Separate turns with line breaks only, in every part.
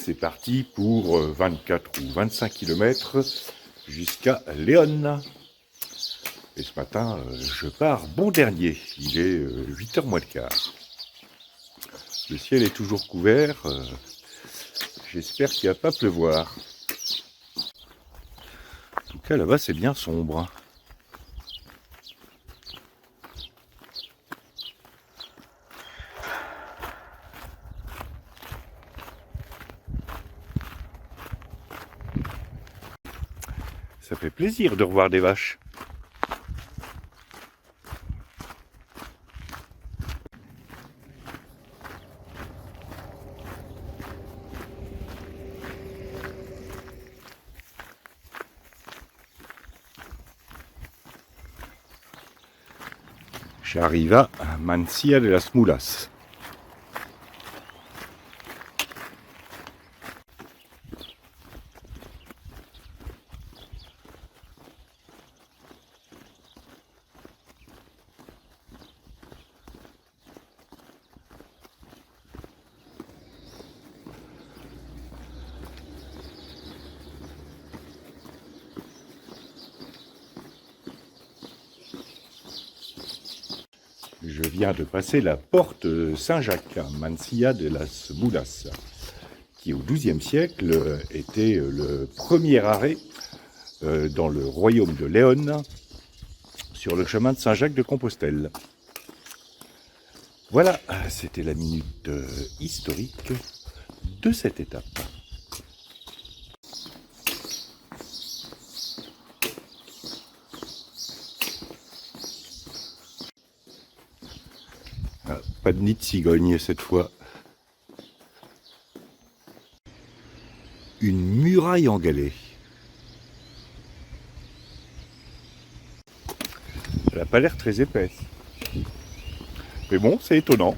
c'est parti pour 24 ou 25 km jusqu'à Léon. Et ce matin, je pars bon dernier, il est 8h moins le quart. Le ciel est toujours couvert, j'espère qu'il ne va pas pleuvoir. En tout cas, là-bas, c'est bien sombre. Ça fait plaisir de revoir des vaches. J'arrive à Mansilla de las Mulas. Je viens de passer la porte Saint-Jacques, Mansilla de las Mulas, qui au XIIe siècle était le premier arrêt dans le royaume de Léon, sur le chemin de Saint-Jacques de Compostelle. Voilà, c'était la minute historique de cette étape. Pas de nid de cigogne cette fois. Une muraille en galets. Elle n'a pas l'air très épaisse. Mais bon, c'est étonnant.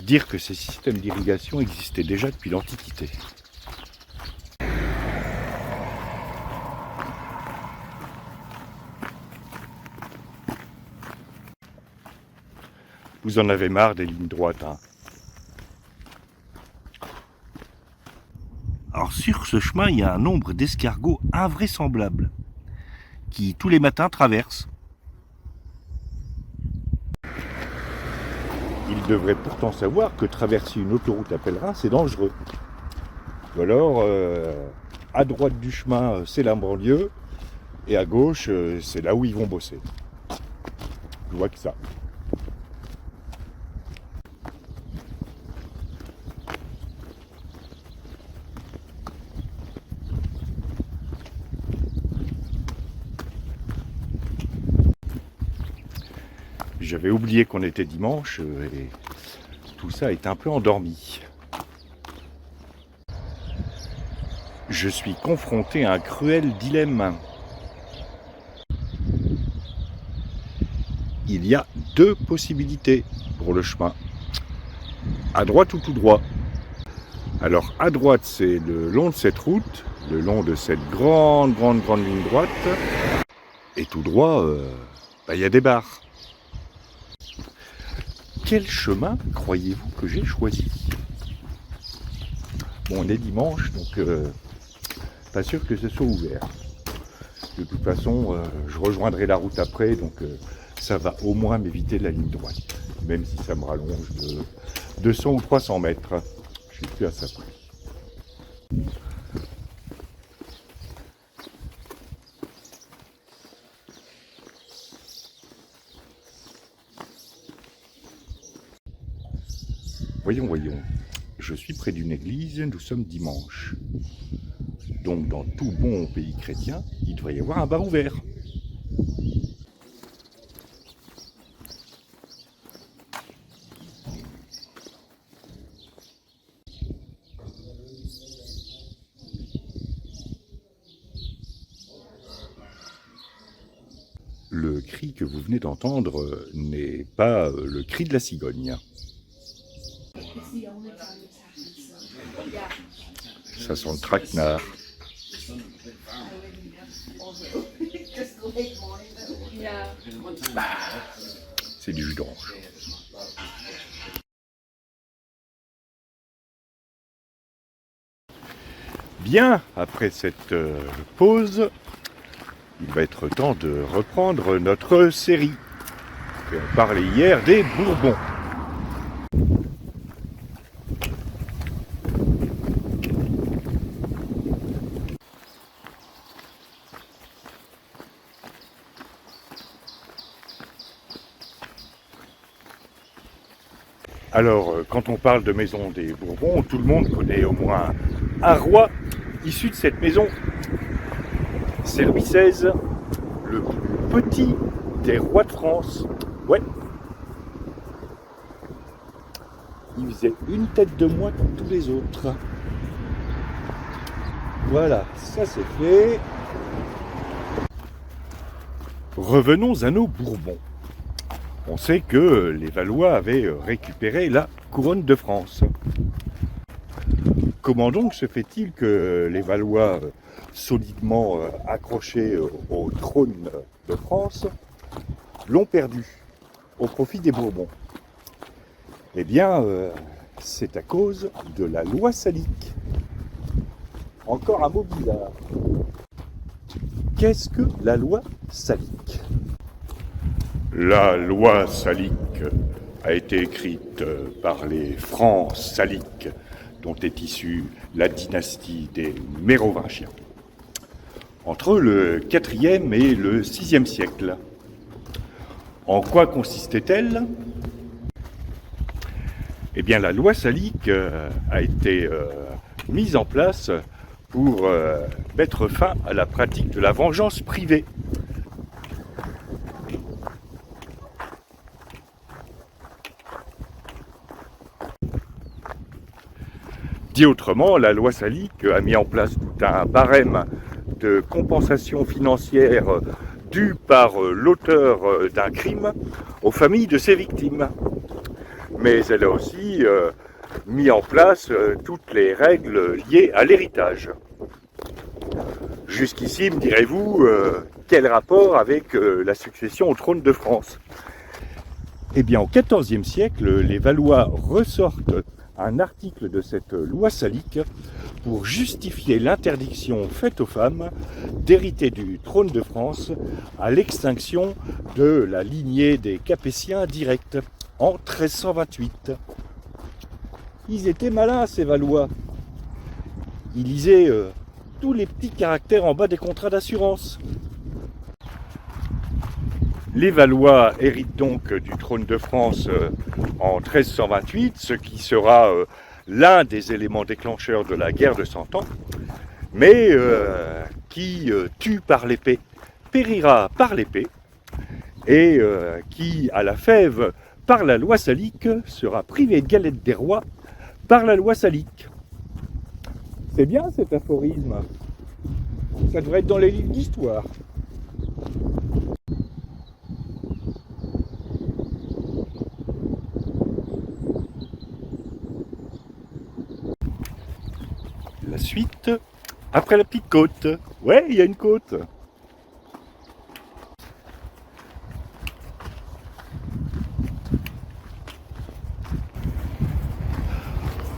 Dire que ces systèmes d'irrigation existaient déjà depuis l'Antiquité. Vous en avez marre des lignes droites, hein. Alors sur ce chemin, il y a un nombre d'escargots invraisemblable qui tous les matins traversent. Ils devraient pourtant savoir que traverser une autoroute à pèlerin, c'est dangereux. Ou alors, à droite du chemin, c'est la banlieue, et à gauche, c'est là où ils vont bosser. Je vois que ça. J'avais oublié qu'on était dimanche et tout ça est un peu endormi. Je suis confronté à un cruel dilemme. Il y a deux possibilités pour le chemin. À droite ou tout droit. Alors à droite, c'est le long de cette route, le long de cette grande ligne droite. Et tout droit, il y a des barres. Quel chemin croyez-vous que j'ai choisi? Bon, on est dimanche, donc pas sûr que ce soit ouvert. De toute façon, je rejoindrai la route après, donc ça va au moins m'éviter la ligne droite. Même si ça me rallonge de 200 ou 300 mètres. Je suis plus à ça près. Voyons. Je suis près d'une église, nous sommes dimanche. Donc dans tout bon pays chrétien, il devrait y avoir un bar ouvert. Le cri que vous venez d'entendre n'est pas le cri de la cigogne. Ça sent le traquenard. C'est du jus d'orange. Bien, après cette pause, il va être temps de reprendre notre série. Et on parlait hier des Bourbons. Alors, quand on parle de maison des Bourbons, tout le monde connaît au moins un roi issu de cette maison. C'est Louis XVI, le plus petit des rois de France. Ouais. Il faisait une tête de moins que tous les autres. Voilà, ça c'est fait. Revenons à nos Bourbons. On sait que les Valois avaient récupéré la couronne de France. Comment donc se fait-il que les Valois, solidement accrochés au trône de France, l'ont perdu au profit des Bourbons? Eh bien, c'est à cause de la loi salique. Encore un mot bizarre. Qu'est-ce que la loi salique? La loi salique a été écrite par les Francs saliques, dont est issue la dynastie des Mérovingiens, entre le 4e et le 6e siècle. En quoi consistait-elle? Eh bien, la loi salique a été mise en place pour mettre fin à la pratique de la vengeance privée. Dit autrement, la loi salique a mis en place tout un barème de compensation financière due par l'auteur d'un crime aux familles de ses victimes. Mais elle a aussi mis en place toutes les règles liées à l'héritage. Jusqu'ici, me direz-vous, quel rapport avec la succession au trône de France? Eh bien, au XIVe siècle, les Valois ressortent un article de cette loi salique pour justifier l'interdiction faite aux femmes d'hériter du trône de France à l'extinction de la lignée des Capétiens directs en 1328. Ils étaient malins, ces Valois. Ils lisaient tous les petits caractères en bas des contrats d'assurance. Les Valois héritent donc du trône de France en 1328, ce qui sera l'un des éléments déclencheurs de la guerre de 100 ans, mais qui tue par l'épée, périra par l'épée, et qui, à la fève, par la loi salique, sera privé de galette des rois par la loi salique. C'est bien cet aphorisme. Ça devrait être dans les livres d'histoire. La suite, après la petite côte. Ouais, il y a une côte.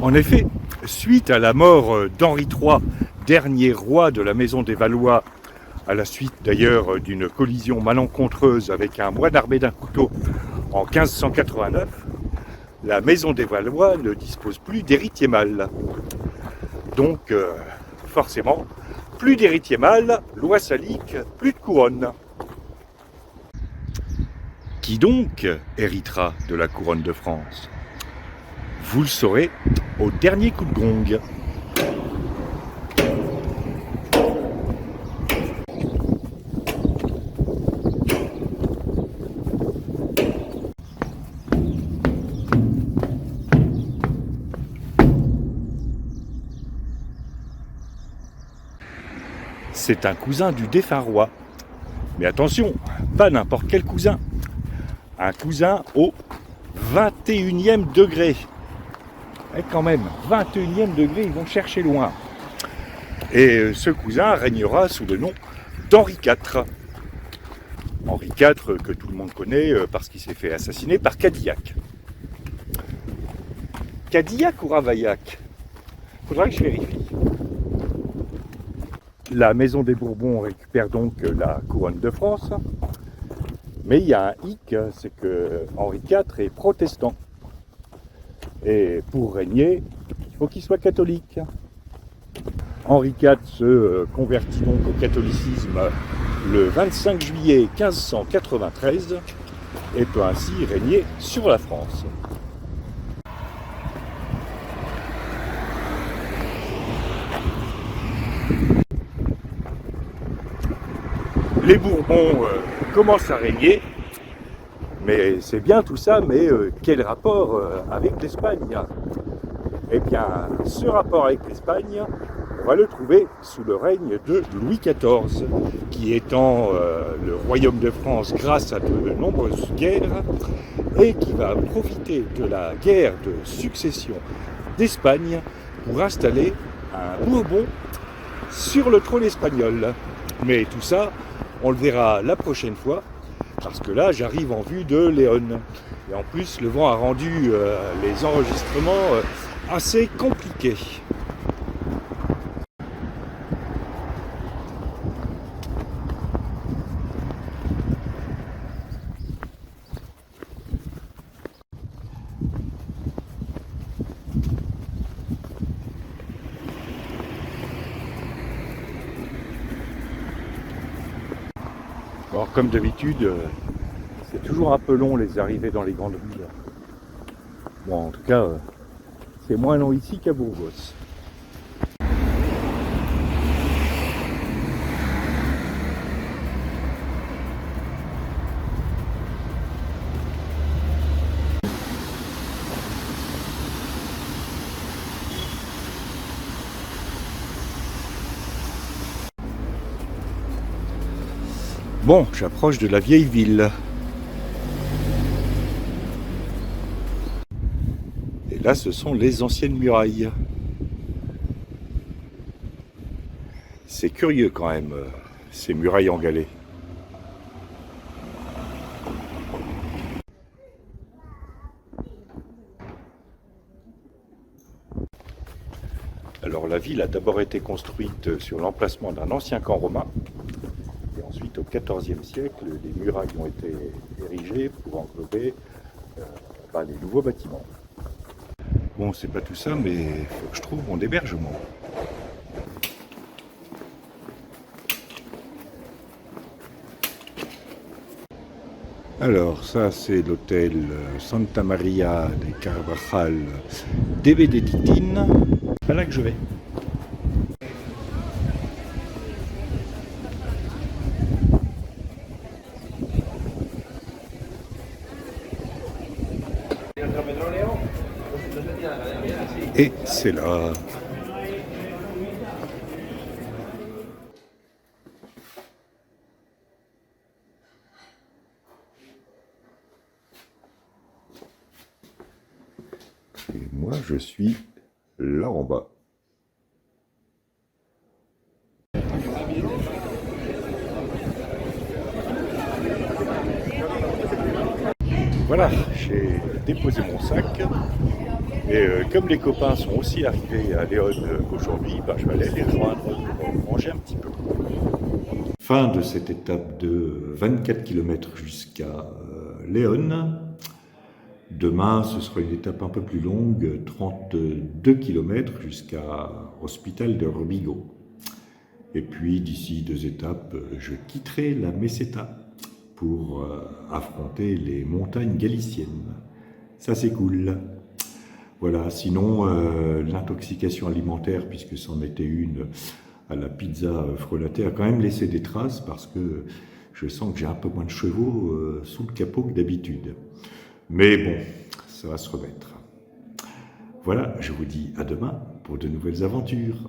En effet, suite à la mort d'Henri III, dernier roi de la maison des Valois, à la suite d'ailleurs d'une collision malencontreuse avec un moine armé d'un couteau en 1589, la maison des Valois ne dispose plus d'héritier mâle. Donc, forcément, plus d'héritier mâle, loi salique, plus de couronne. Qui donc héritera de la couronne de France? Vous le saurez au dernier coup de gong. C'est un cousin du défunt roi. Mais attention, pas n'importe quel cousin. Un cousin au 21e degré. Et quand même, 21e degré, ils vont chercher loin. Et ce cousin régnera sous le nom d'Henri IV. Henri IV que tout le monde connaît parce qu'il s'est fait assassiner par Cadillac. Cadillac ou Ravaillac? Faudra que je vérifie. La maison des Bourbons récupère donc la couronne de France. Mais il y a un hic, c'est que Henri IV est protestant. Et pour régner, il faut qu'il soit catholique. Henri IV se convertit donc au catholicisme le 25 juillet 1593 et peut ainsi régner sur la France. Les Bourbons commencent à régner, mais c'est bien tout ça, mais quel rapport avec l'Espagne? Eh bien, ce rapport avec l'Espagne, on va le trouver sous le règne de Louis XIV, qui étend le royaume de France grâce à de nombreuses guerres, et qui va profiter de la guerre de succession d'Espagne pour installer un Bourbon sur le trône espagnol. Mais tout ça, on le verra la prochaine fois, parce que là, j'arrive en vue de Léon. Et en plus, le vent a rendu les enregistrements assez compliqués. Alors, comme d'habitude, c'est toujours un peu long les arrivées dans les grandes villes. Bon, en tout cas, c'est moins long ici qu'à Burgos. Bon, j'approche de la vieille ville. Et là, ce sont les anciennes murailles. C'est curieux quand même, ces murailles en galets. Alors la ville a d'abord été construite sur l'emplacement d'un ancien camp romain. Et ensuite, au XIVe siècle, les murailles ont été érigées pour englober les nouveaux bâtiments. Bon, c'est pas tout ça, mais il faut que je trouve mon hébergement. Alors, ça, c'est l'hôtel Santa Maria de Carvajal de Benedictine. C'est là que je vais. Et c'est là. Et moi, je suis là en bas. Voilà, j'ai déposé mon sac. Et comme les copains sont aussi arrivés à Léon aujourd'hui, je vais aller les rejoindre pour manger un petit peu. Fin de cette étape de 24 km jusqu'à Léon. Demain, ce sera une étape un peu plus longue, 32 km jusqu'à Hospital de Robigo. Et puis, d'ici 2 étapes, je quitterai la Meseta pour affronter les montagnes galiciennes. Ça, c'est cool. Voilà, sinon, l'intoxication alimentaire, puisque c'en était une à la pizza frelatée, a quand même laissé des traces parce que je sens que j'ai un peu moins de chevaux sous le capot que d'habitude. Mais bon, ça va se remettre. Voilà, je vous dis à demain pour de nouvelles aventures.